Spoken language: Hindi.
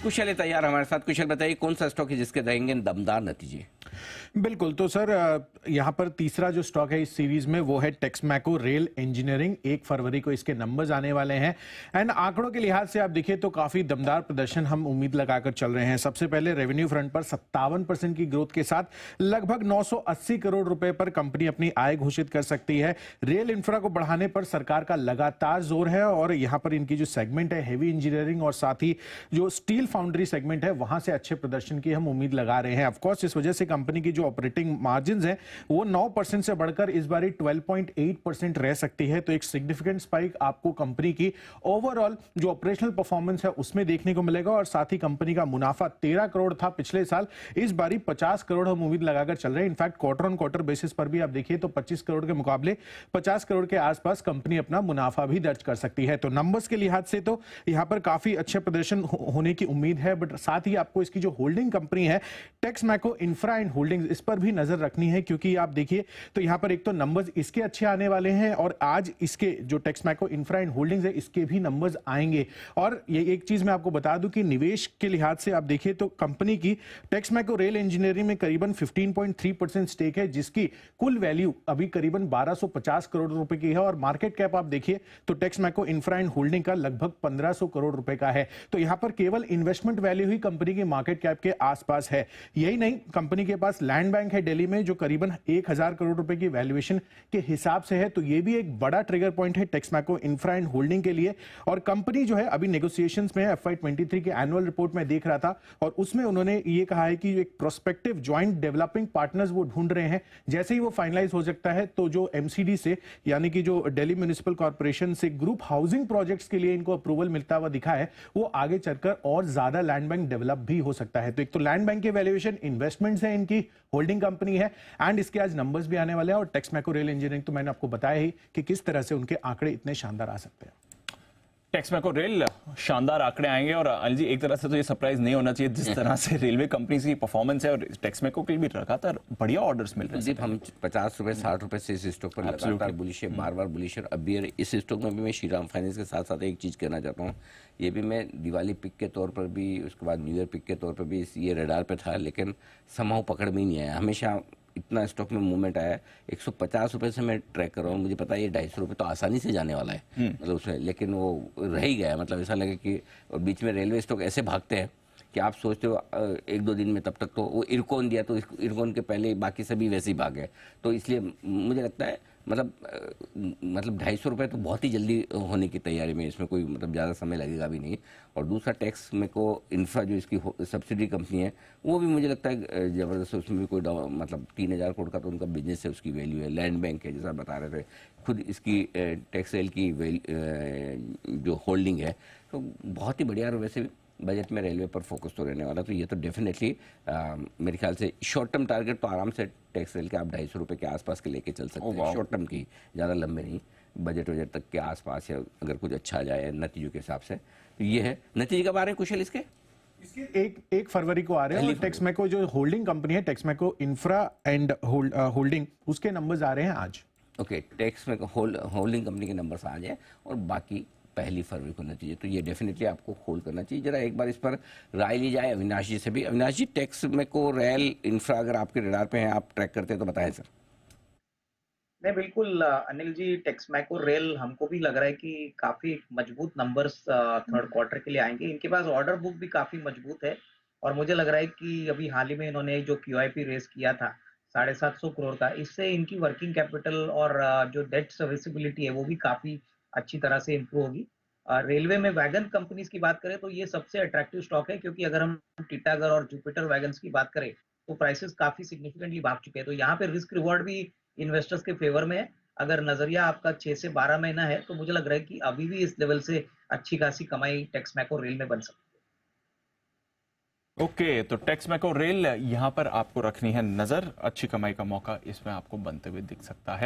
कुशल है तैयार हमारे साथ। कुशल बताइए कौन सा स्टॉक है जिसके रहेंगे दमदार नतीजे? बिल्कुल। तो सर यहाँ पर तीसरा जो स्टॉक है इस सीरीज में वो है टेक्समैको रेल इंजीनियरिंग। 1 फरवरी को इसके नंबर्स आने वाले हैं एंड आंकड़ों के लिहाज से आप देखिए तो काफी दमदार प्रदर्शन हम उम्मीद लगाकर चल रहे हैं। सबसे पहले रेवेन्यू फ्रंट पर 57% की ग्रोथ के साथ लगभग 980 करोड़ रुपए पर कंपनी अपनी आय घोषित कर सकती है। रेल इंफ्रा को बढ़ाने पर सरकार का लगातार जोर है और यहाँ पर इनकी जो सेगमेंट है हेवी इंजीनियरिंग और साथ ही जो स्टील फाउंड्री सेगमेंट है वहां से अच्छे प्रदर्शन की हम उम्मीद लगा रहे हैं। ऑफकोर्स इस वजह से कंपनी की जो ऑपरेटिंग मार्जिन है वो 9% से बढ़कर इस बारी 12.8% रह सकती है। तो एक सिग्निफिकेंट स्पाइक आपको कंपनी की ओवरऑल जो ऑपरेशनल परफॉर्मेंस है उसमें देखने को मिलेगा और साथ ही कंपनी का मुनाफा 13 करोड़ था पिछले साल, इस बारी 50 करोड़ हम उम्मीद लगाकर चल रहे हैं। In fact quarter on quarter basis पर भी आप देखिए तो 25 करोड़ के मुकाबले 50 करोड़ के आसपास कंपनी अपना मुनाफा भी दर्ज कर सकती है। तो नंबर्स के लिहाज से तो यहां पर काफी अच्छे प्रदर्शन होने की उम्मीद है, बट साथ ही आपको इसकी जो होल्डिंग कंपनी है टेक्समैको इंफ्रा एंड होल्डिंग्स, इस पर भी नजर रखनी है क्योंकि आप देखिए तो यहां पर एक तो नंबर्स इसके अच्छे आने वाले हैं और आज इसके जो टेक्समैको इंफ्रा एंड होल्डिंग्स है इसके भी नंबर्स आएंगे। और ये एक चीज मैं आपको बता दूं कि निवेश के लिहाज से आप देखिए तो कंपनी की टेक्समैको रेल इंजीनियरिंग में करीबन 15.3% स्टेक है जिसकी कुल वैल्यू अभी करीबन 1250 करोड़ रुपए की है और मार्केट कैप आप देखिए तो टेक्समैको इंफ्रा एंड होल्डिंग का लगभग 1500 करोड़ रुपए का है। तो यहां पर केवल इन्वेस्टमेंट वैल्यू ही कंपनी की मार्केट कैप के आसपास है। यही नहीं, कंपनी के पास लैंड बैंक है दिल्ली में जो करीबन 1000 करोड़ रुपए की वैल्यूएशन के हिसाब से है। तो ये भी एक बड़ा ट्रिगर पॉइंट है टेक्समैको इंफ्रा एंड होल्डिंग के लिए। और कंपनी जो है अभी नेगोशिएशंस में FY23 के एनुअल रिपोर्ट में देख रहा था और उसमें उन्होंने ये कहा है कि एक प्रोस्पेक्टिव ज्वाइंट डेवलपिंग पार्टनर्स वो ढूंढ रहे हैं। जैसे ही वो फाइनलाइज हो सकता है तो जो MCD से यानी कि जो दिल्ली म्युनिसिपल कॉर्पोरेशन से ग्रुप हाउसिंग प्रोजेक्ट्स के लिए इनको अप्रूवल मिलता हुआ दिखा है, वो आगे चलकर और ज्यादा लैंड बैंक डेवलप भी हो सकता है। तो एक तो लैंड बैंक की वैल्यूएशन, इन्वेस्टमेंट्स है, इनकी होल्डिंग कंपनी है एंड इसके आज नंबर्स भी आने वाले हैं। और टेक्समैको रेल इंजीनियरिंग तो मैंने आपको बताया ही कि किस तरह से उनके आंकड़े इतने शानदार आ सकते हैं। टेक्समैको रेल शानदार आंकड़े आएंगे और अनिल जी एक तरह से तो ये सरप्राइज नहीं होना चाहिए जिस तरह से रेलवे कंपनी की परफॉर्मेंस है और टेक्समैको के भी लगातार बढ़िया ऑर्डर्स मिल रहे हैं। हम 50 रुपए 60 रुपए से इस स्टॉक पर लगातार बुलिश है, बार बार बुलिश है। अब भी इस स्टॉक में भी मैं श्रीराम फाइनेंस के साथ साथ एक चीज कहना चाहता हूँ, ये भी मैं दिवाली पिक के तौर पर भी, उसके बाद न्यू ईयर पिक के तौर पर भी ये रडार पे था, लेकिन समहाउ पकड़ में ही नहीं आया। हमेशा इतना स्टॉक में मूवमेंट आया, 150 रुपए से मैं ट्रैक कर रहा हूँ, मुझे पता है ये 250 रुपए तो आसानी से जाने वाला है मतलब उसमें, लेकिन वो रह ही गया। मतलब ऐसा लगे कि और बीच में रेलवे स्टॉक ऐसे भागते हैं कि आप सोचते हो 1-2 दिन में तब तक तो वो इरकॉन दिया तो इरकॉन के पहले बाकी सभी वैसे ही भागे। तो इसलिए मुझे लगता है मतलब 250 रुपये तो बहुत ही जल्दी होने की तैयारी में, इसमें कोई मतलब ज़्यादा समय लगेगा भी नहीं। और दूसरा टेक्समैको इंफ्रा जो इसकी सब्सिडी कंपनी है वो भी मुझे लगता है ज़बरदस्त, उसमें भी कोई मतलब 3000 करोड़ का तो उनका बिजनेस है, उसकी वैल्यू है। लैंड बैंक है जैसा बता रहे थे, खुद इसकी टेक्सटाइल की जो होल्डिंग है तो बहुत ही बढ़िया। और वैसे भी बजट में रेलवे पर फोकस तो रहने वाला, तो ये तो डेफिनेटली मेरे ख्याल से शॉर्ट टर्म टारगेट तो आराम से टेक्सटाइल के आप 250 रुपये के आसपास के लेके चल सकते हैं। शॉर्ट टर्म की, ज़्यादा लंबे नहीं, बजट तक के आसपास, या अगर कुछ अच्छा आ जाए नतीजों के हिसाब से तो ये है। नतीजे कब आ रहे हैं कुशल इसके? इसके 1 फरवरी को आ रहे हैं और टेक्समैको जो होल्डिंग कंपनी है टेक्समैको इंफ्रा एंड होल्डिंग, उसके नंबर्स आ रहे हैं आज। ओके, टेक्समैको होल्डिंग कंपनी के नंबर्स आ जाए और बाकी 1 फरवरी को नतीजे, तो ये डेफिनेटली आपको होल्ड करना चाहिए। जरा एक बार इस पर राय ली जाए अविनाश जी से भी। अविनाश जी, टेक्समैको रेल इंफ्रा अगर आपके रडार पे हैं, आप ट्रैक करते हैं तो बताएं सर। नहीं बिल्कुल अनिल जी, टेक्समैको रेल हमको भी लग रहा है कि काफी मजबूत नंबर्स थर्ड क्वार्टर के लिए आएंगे। इनके पास ऑर्डर बुक भी काफी मजबूत है और मुझे लग रहा है कि अभी हाल ही में इन्होंने जो QIP रेस किया था 750 करोड़ का, इससे इनकी वर्किंग कैपिटल और जो डेट सर्विसिबिलिटी है वो भी काफी अच्छी तरह से इम्प्रूव होगी। रेलवे में वैगन कंपनीज की बात करें तो ये सबसे अट्रैक्टिव स्टॉक है, क्योंकि अगर हम टिटागढ़ और जुपिटर वैगन्स की बात करें तो प्राइसेस काफी सिग्निफिकेंटली भाग चुके हैं। तो यहाँ पे रिस्क रिवॉर्ड भी इन्वेस्टर्स के फेवर में है। अगर नजरिया आपका 6 से 12 महीना है तो मुझे लग रहा है कि अभी भी इस लेवल से अच्छी खासी कमाई टेक्समैको रेल में बन सकती है। ओके, तो टेक्समैको रेल यहां पर आपको रखनी है नजर, अच्छी कमाई का मौका इसमें आपको बनते हुए दिख सकता है।